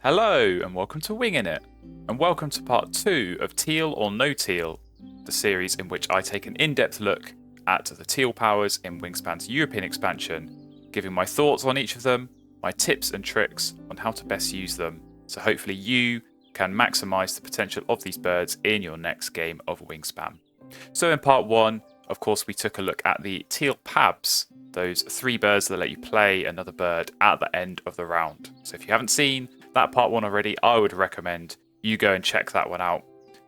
Hello and welcome to Wingin It, and welcome to part 2 of Teal or No Teal, the series in which I take an in-depth look at the Teal powers in Wingspan's European expansion, giving my thoughts on each of them, my tips and tricks on how to best use them, so hopefully you can maximise the potential of these birds in your next game of Wingspan. So in part 1, of course, we took a look at the Teal Pabs, those 3 birds that let you play another bird at the end of the round. So if you haven't seen that part 1 already, I would recommend you go and check that one out.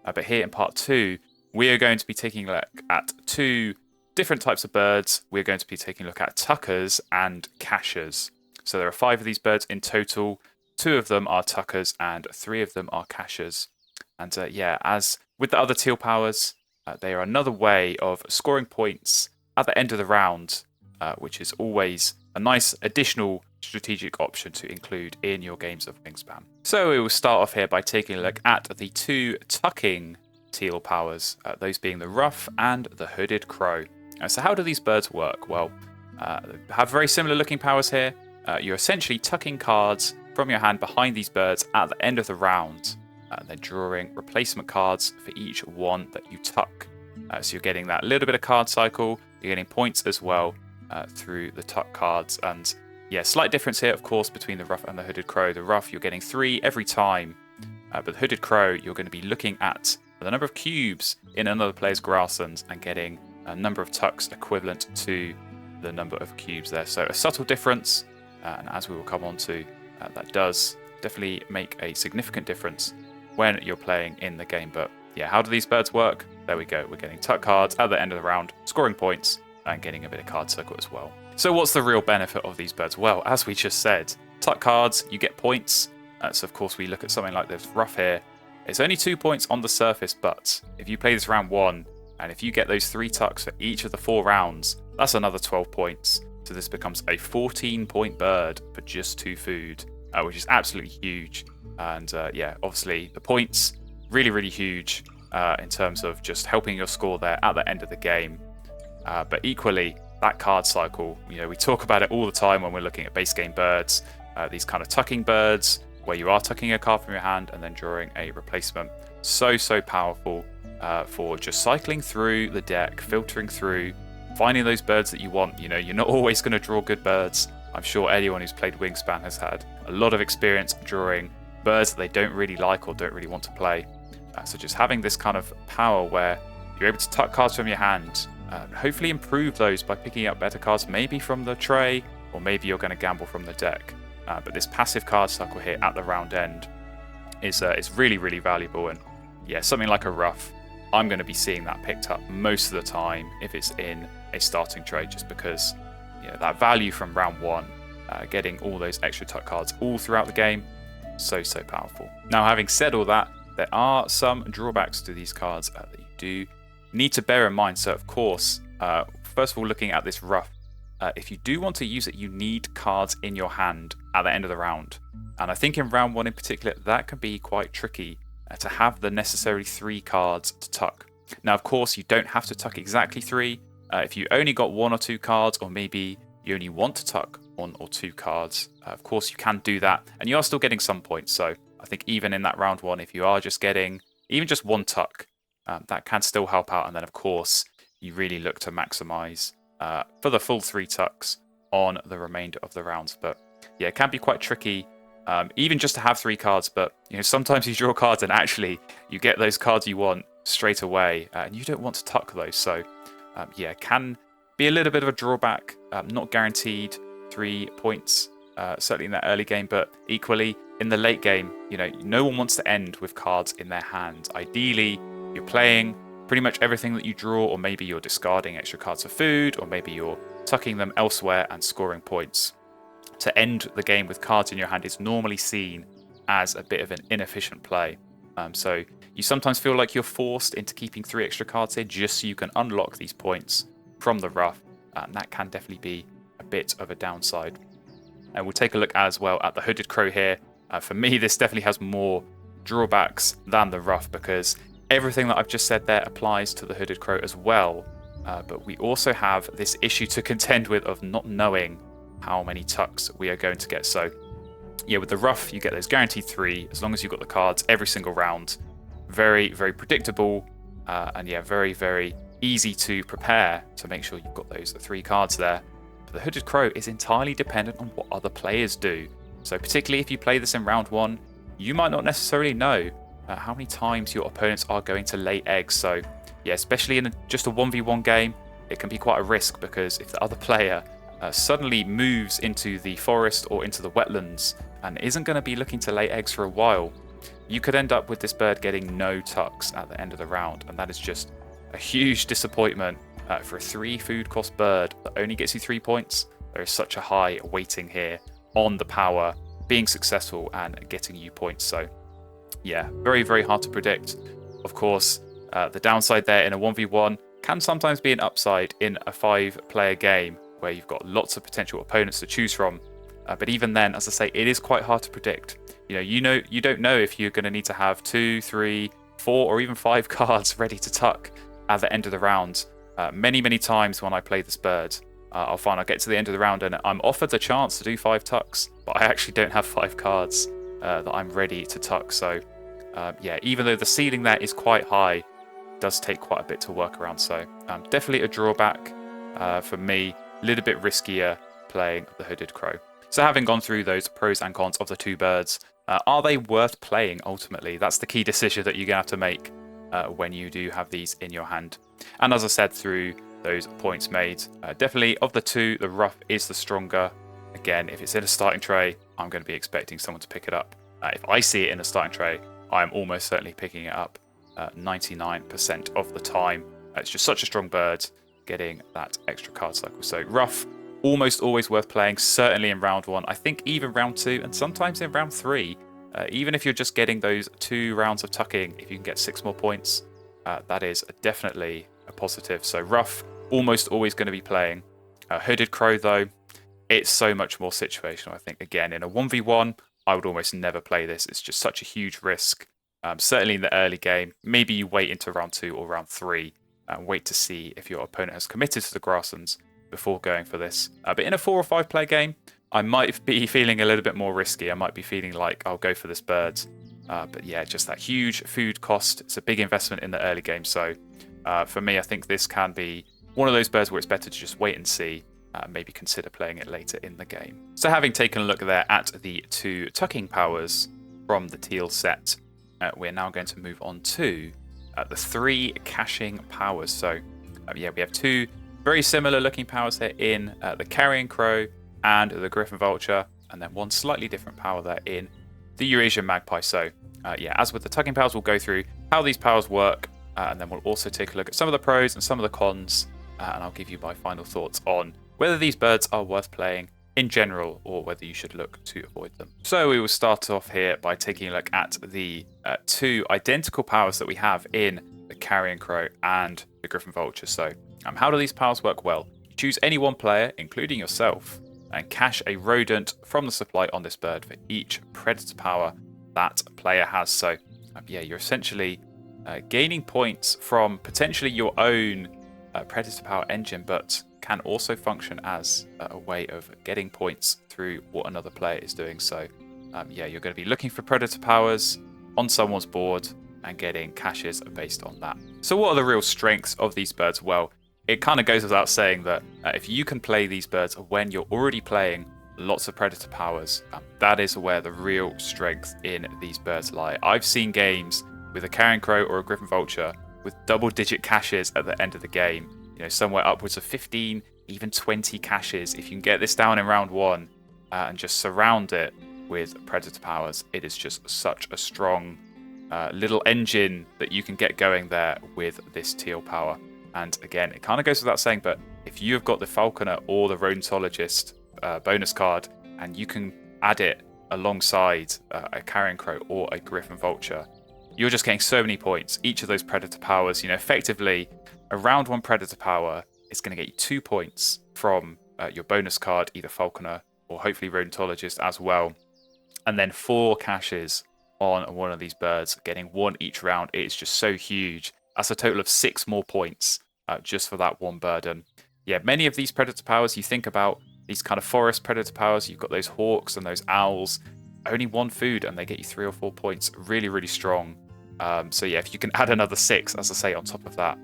But here in part 2, we are going to be taking a look at 2 different types of birds. We're going to be taking a look at tuckers and cachers. So there are 5 of these birds in total. 2 of them are tuckers and 3 of them are cachers. And as with the other Teal powers, they are another way of scoring points at the end of the round, which is always a nice additional strategic option to include in your games of Wingspan. So we will start off here by taking a look at the 2 tucking Teal powers, those being the Ruff and the Hooded Crow. So how do these birds work? Well, have very similar looking powers here. You're essentially tucking cards from your hand behind these birds at the end of the round, and then drawing replacement cards for each one that you tuck. So you're getting that little bit of card cycle, you're getting points as well through the tuck cards. And slight difference here, of course, between the Ruff and the Hooded Crow. The Ruff, you're getting 3 every time, but the Hooded Crow, you're going to be looking at the number of cubes in another player's grasslands and getting a number of tucks equivalent to the number of cubes there. So a subtle difference, and as we will come on to, that does definitely make a significant difference when you're playing in the game. But how do these birds work? There we go. We're getting tuck cards at the end of the round, scoring points, and getting a bit of card circle as well. So what's the real benefit of these birds? Well, as we just said, tuck cards, you get points. So of course we look at something like this Ruff here. It's only 2 points on the surface, but if you play this round 1, and if you get those 3 tucks for each of the 4 rounds, that's another 12 points. So this becomes a 14-point bird for just 2 food, which is absolutely huge. And obviously the points, really, really huge in terms of just helping your score there at the end of the game. But equally, that card cycle, we talk about it all the time when we're looking at base game birds, these kind of tucking birds, where you are tucking a card from your hand and then drawing a replacement. So powerful for just cycling through the deck, filtering through, finding those birds that you want. You're not always going to draw good birds. I'm sure anyone who's played Wingspan has had a lot of experience drawing birds that they don't really like or don't really want to play. So just having this kind of power where you're able to tuck cards from your hand, hopefully improve those by picking up better cards, maybe from the tray, or maybe you're going to gamble from the deck. But this passive card cycle here at the round end is really, really valuable. And something like a Ruff, I'm going to be seeing that picked up most of the time if it's in a starting trade, just because that value from round 1, getting all those extra tuck cards all throughout the game, so powerful. Now, having said all that, there are some drawbacks to these cards that you do need to bear in mind. So of course, first of all, looking at this Ruff, if you do want to use it, you need cards in your hand at the end of the round. And I think in round 1 in particular, that can be quite tricky to have the necessary 3 cards to tuck. Now, of course, you don't have to tuck exactly 3. If you only got 1 or 2 cards, or maybe you only want to tuck 1 or 2 cards, of course you can do that, and you are still getting some points. So I think even in that round 1, if you are just getting even just 1 tuck, that can still help out. And then, of course, you really look to maximize for the full 3 tucks on the remainder of the rounds. But it can be quite tricky, even just to have 3 cards. But sometimes you draw cards and actually you get those cards you want straight away, and you don't want to tuck those. So it can be a little bit of a drawback. Not guaranteed 3 points, certainly in that early game, but equally in the late game, no one wants to end with cards in their hand. Ideally, you're playing pretty much everything that you draw, or maybe you're discarding extra cards for food, or maybe you're tucking them elsewhere and scoring points. To end the game with cards in your hand is normally seen as a bit of an inefficient play. So you sometimes feel like you're forced into keeping 3 extra cards here just so you can unlock these points from the Ruff. And that can definitely be a bit of a downside. And we'll take a look as well at the Hooded Crow here. For me, this definitely has more drawbacks than the Ruff, because everything that I've just said there applies to the Hooded Crow as well. But we also have this issue to contend with of not knowing how many tucks we are going to get. So yeah, with the Ruff, you get those guaranteed 3 as long as you've got the cards every single round. Very, very predictable, and yeah, very, very easy to prepare to make sure you've got those 3 cards there. But the Hooded Crow is entirely dependent on what other players do. So particularly if you play this in round 1, you might not necessarily know how many times your opponents are going to lay eggs. So yeah, especially in just a 1v1 game, it can be quite a risk, because if the other player suddenly moves into the forest or into the wetlands and isn't going to be looking to lay eggs for a while, you could end up with this bird getting no tucks at the end of the round, and that is just a huge disappointment for a 3 food cost bird that only gets you 3 points. There is such a high weighting here on the power being successful and getting you points. So yeah, very, very hard to predict. Of course, the downside there in a 1v1 can sometimes be an upside in a 5-player game where you've got lots of potential opponents to choose from. But even then, as I say, it is quite hard to predict. You don't know if you're going to need to have 2, 3, 4, or even 5 cards ready to tuck at the end of the round. Many times when I play this bird, I'll find I get to the end of the round and I'm offered the chance to do 5 tucks, but I actually don't have 5 cards that I'm ready to tuck. So yeah, even though the ceiling there is quite high, it does take quite a bit to work around. So definitely a drawback for me. A little bit riskier playing the Hooded Crow. So having gone through those pros and cons of the 2 birds, are they worth playing ultimately? That's the key decision that you're going to have to make when you do have these in your hand. And as I said through those points made, definitely of the 2, the Ruff is the stronger. Again, if it's in a starting tray, I'm going to be expecting someone to pick it up. If I see it in a starting tray, I'm almost certainly picking it up 99% of the time. It's just such a strong bird, getting that extra card cycle. So Ruff, almost always worth playing, certainly in round 1. I think even round 2, and sometimes in round 3. Even if you're just getting those 2 rounds of tucking, if you can get 6 more points, that is definitely a positive. So Ruff, almost always going to be playing. Hooded Crow, though, it's so much more situational. I think, again, in a 1v1, I would almost never play this. It's just such a huge risk. Certainly in the early game. Maybe you wait into round 2 or round 3 and wait to see if your opponent has committed to the grasslands before going for this. But in a 4 or 5 player game, I might be feeling a little bit more risky. I might be feeling like I'll go for this bird. But yeah, just that huge food cost. It's a big investment in the early game. So for me, I think this can be one of those birds where it's better to just wait and see. Maybe consider playing it later in the game. So having taken a look there at the 2 tucking powers from the Teal set, we're now going to move on to the 3 caching powers. So yeah, we have 2 very similar looking powers here in the Carrion Crow and the Griffon Vulture, and then 1 slightly different power there in the Eurasian Magpie. So yeah, as with the tucking powers, we'll go through how these powers work, and then we'll also take a look at some of the pros and some of the cons, and I'll give you my final thoughts on whether these birds are worth playing in general or whether you should look to avoid them. So we will start off here by taking a look at the 2 identical powers that we have in the Carrion Crow and the Griffon Vulture. So how do these powers work? Well, you choose any 1 player, including yourself, and cache a rodent from the supply on this bird for each predator power that player has. So yeah, you're essentially gaining points from potentially your own predator power engine, but can also function as a way of getting points through what another player is doing. So yeah, you're going to be looking for predator powers on someone's board and getting caches based on that. So what are the real strengths of these birds? Well, it kind of goes without saying that if you can play these birds when you're already playing lots of predator powers, that is where the real strength in these birds lie. I've seen games with a Carrion Crow or a Griffon Vulture with double-digit caches at the end of the game. Somewhere upwards of 15, even 20 caches. If you can get this down in round 1 and just surround it with predator powers, it is just such a strong little engine that you can get going there with this Teal power. And again, it kind of goes without saying, but if you've got the Falconer or the Rodentologist bonus card and you can add it alongside a Carrion Crow or a Griffon Vulture, you're just getting so many points. Each of those predator powers, effectively a round 1 predator power is going to get you 2 points from your bonus card, either Falconer or hopefully Rodentologist as well. And then 4 caches on one of these birds, getting 1 each round. It is just so huge. That's a total of 6 more points just for that 1 bird. And yeah, many of these predator powers, you think about these kind of forest predator powers, you've got those hawks and those owls. only 1 food and they get you 3 or 4 points. Really, really strong. So yeah, if you can add another 6, as I say, on top of that,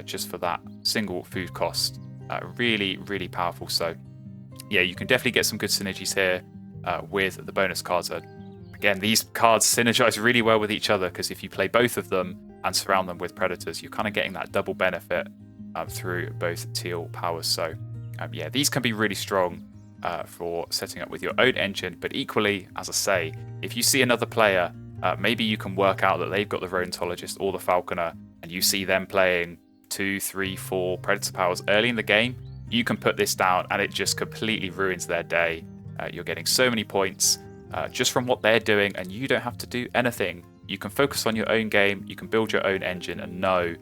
just for that single food cost, really, really powerful. So yeah, you can definitely get some good synergies here with the bonus cards. Again, these cards synergize really well with each other, because if you play both of them and surround them with predators, you're kind of getting that double benefit through both teal powers. So yeah, these can be really strong for setting up with your own engine, but equally, as I say, if you see another player, maybe you can work out that they've got the Rodentologist or the Falconer, and you see them playing 2, 3, 4 predator powers early in the game, you can put this down and it just completely ruins their day. You're getting so many points just from what they're doing, and you don't have to do anything. You can focus on your own game, you can build your own engine, and know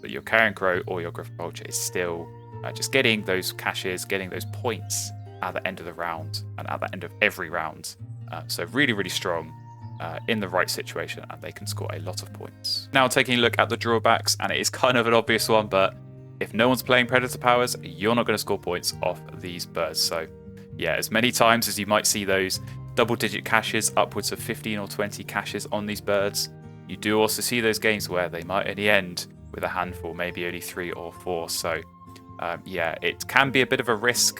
that your Carrion Crow or your Griffon Vulture is still just getting those caches, getting those points at the end of the round and at the end of every round. So really, really strong in the right situation, and they can score a lot of points. Now taking a look at the drawbacks, and it is kind of an obvious one, but if no one's playing predator powers, you're not going to score points off these birds. So yeah, as many times as you might see those double-digit caches, upwards of 15 or 20 caches on these birds, you do also see those games where they might only end with a handful, maybe only 3 or 4. So yeah, it can be a bit of a risk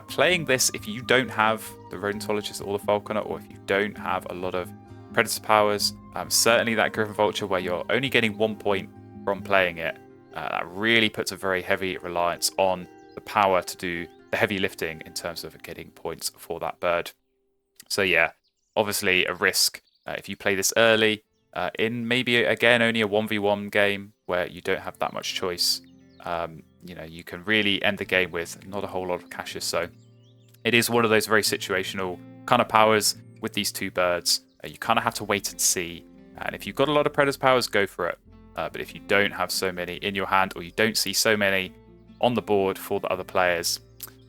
playing this if you don't have the Rodentologist or the Falconer, or if you don't have a lot of predator powers. Certainly that Griffon Vulture, where you're only getting 1 point from playing it, that really puts a very heavy reliance on the power to do the heavy lifting in terms of getting points for that bird. So yeah, obviously a risk if you play this early in maybe again only a 1v1 game where you don't have that much choice. You know, you can really end the game with not a whole lot of caches. So it is one of those very situational kind of powers with these two birds. You kind of have to wait and see. And if you've got a lot of predator powers, go for it. But if you don't have so many in your hand, or you don't see so many on the board for the other players,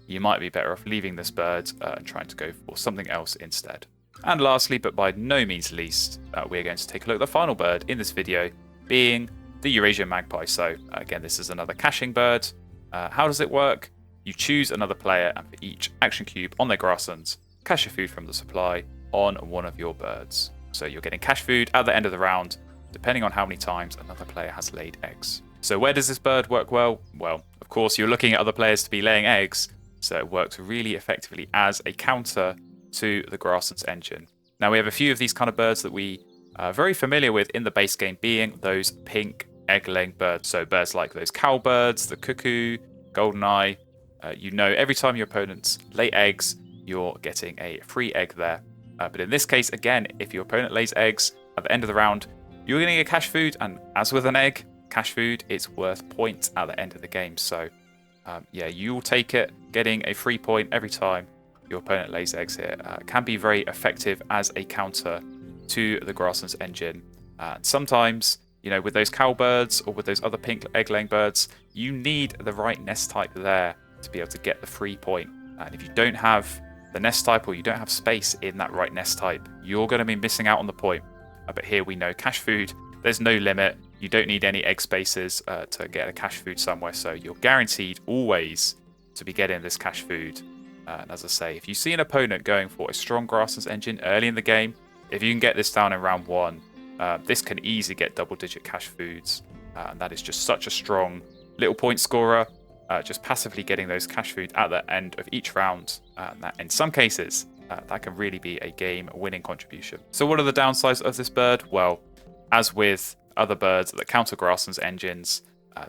you might be better off leaving this bird and trying to go for something else instead. And lastly, but by no means least, we're going to take a look at the final bird in this video, being the Eurasian Magpie. So again, this is another caching bird. How does it work? You choose another player, and for each action cube on their grasslands, cache a food from the supply on one of your birds. So you're getting cache food at the end of the round, depending on how many times another player has laid eggs. So where does this bird work well? Well, of course, you're looking at other players to be laying eggs, so it works really effectively as a counter to the grasslands engine. Now we have a few of these kind of birds that we are very familiar with in the base game, being those pink egg-laying birds. So birds like those cowbirds, the cuckoo, goldeneye. You know, every time your opponents lay eggs, you're getting a free egg there. But in this case, again, if your opponent lays eggs at the end of the round, you're getting a cache food, and as with an egg, cache food is worth points at the end of the game. So yeah, you'll take it, getting a free point every time your opponent lays eggs here. Can be very effective as a counter to the grasslands engine. Sometimes, you know, with those cowbirds or with those other pink egg-laying birds, you need the right nest type there to be able to get the free point. And if you don't have the nest type, or you don't have space in that right nest type, you're going to be missing out on the point. But here we know cache food, there's no limit. You don't need any egg spaces to get a cache food somewhere, so you're guaranteed always to be getting this cache food. And as I say, if you see an opponent going for a strong grasslands engine early in the game, if you can get this down in round 1, this can easily get double-digit cache foods. And that is just such a strong little point scorer, just passively getting those cache food at the end of each round. That, in some cases, that can really be a game-winning contribution. So what are the downsides of this bird? Well, as with other birds that counter grasslands engines,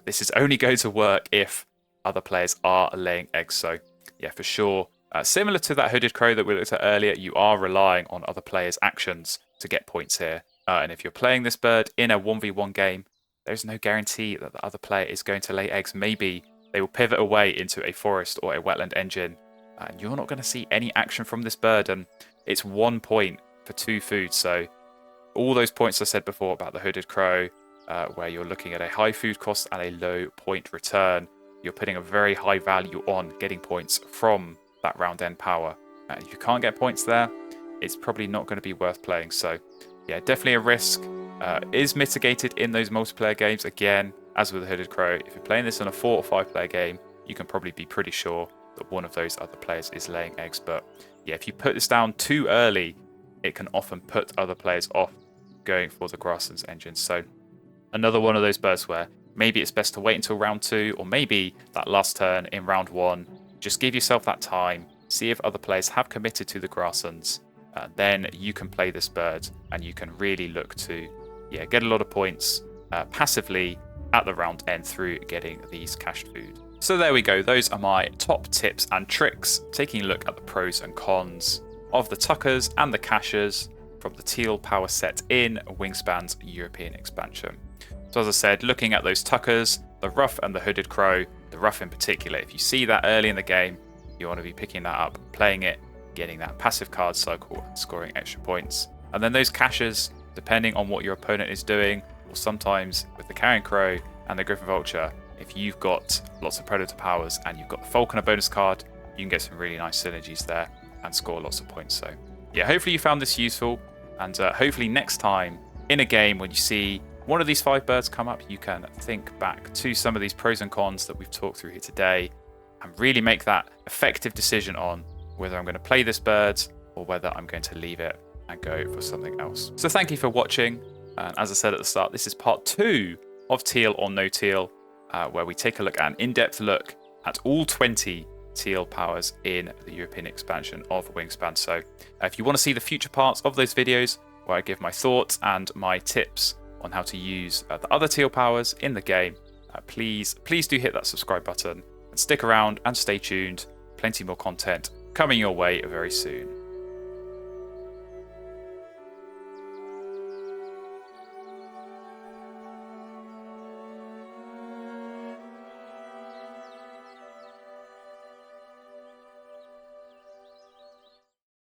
this is only going to work if other players are laying eggs. So yeah, for sure, similar to that hooded crow that we looked at earlier, you are relying on other players' actions to get points here. And if you're playing this bird in a 1v1 game, there's no guarantee that the other player is going to lay eggs. Maybe they will pivot away into a forest or a wetland engine, and you're not going to see any action from this bird, and it's 1 point for 2 food. So all those points I said before about the hooded crow, where you're looking at a high food cost and a low point return, you're putting a very high value on getting points from that round end power. If you can't get points there, it's probably not going to be worth playing. So yeah, definitely a risk. Is mitigated in those multiplayer games. Again, as with the hooded crow, if you're playing this in a 4 or 5 player game, you can probably be pretty sure that one of those other players is laying eggs. But yeah, if you put this down too early, it can often put other players off going for the Grasslands engine. So another one of those birds where maybe it's best to wait until round 2, or maybe that last turn in round 1. Just give yourself that time, see if other players have committed to the Grasslands. Then you can play this bird and you can really look to get a lot of points passively at the round end through getting these cached food. So there we go, those are my top tips and tricks, taking a look at the pros and cons of the tuckers and the caches from the Teal power set in Wingspan's European expansion. So as I said, looking at those tuckers, the Ruff and the Hooded Crow, the Ruff in particular, if you see that early in the game, you want to be picking that up, playing it, getting that passive card cycle, and scoring extra points. And then those caches, depending on what your opponent is doing, or sometimes with the Carrion Crow and the Griffon Vulture, if you've got lots of Predator powers and you've got the Falconer bonus card, you can get some really nice synergies there and score lots of points. So yeah, hopefully you found this useful, and hopefully next time in a game when you see one of these 5 birds come up, you can think back to some of these pros and cons that we've talked through here today and really make that effective decision on whether I'm going to play this bird or whether I'm going to leave it and go for something else. So thank you for watching. And as I said at the start, this is part 2 of Teal or No Teal, where we take a look at an in-depth look at all 20 Teal powers in the European expansion of Wingspan. So if you want to see the future parts of those videos where I give my thoughts and my tips on how to use the other Teal powers in the game, please do hit that subscribe button and stick around and stay tuned. Plenty more content coming your way very soon.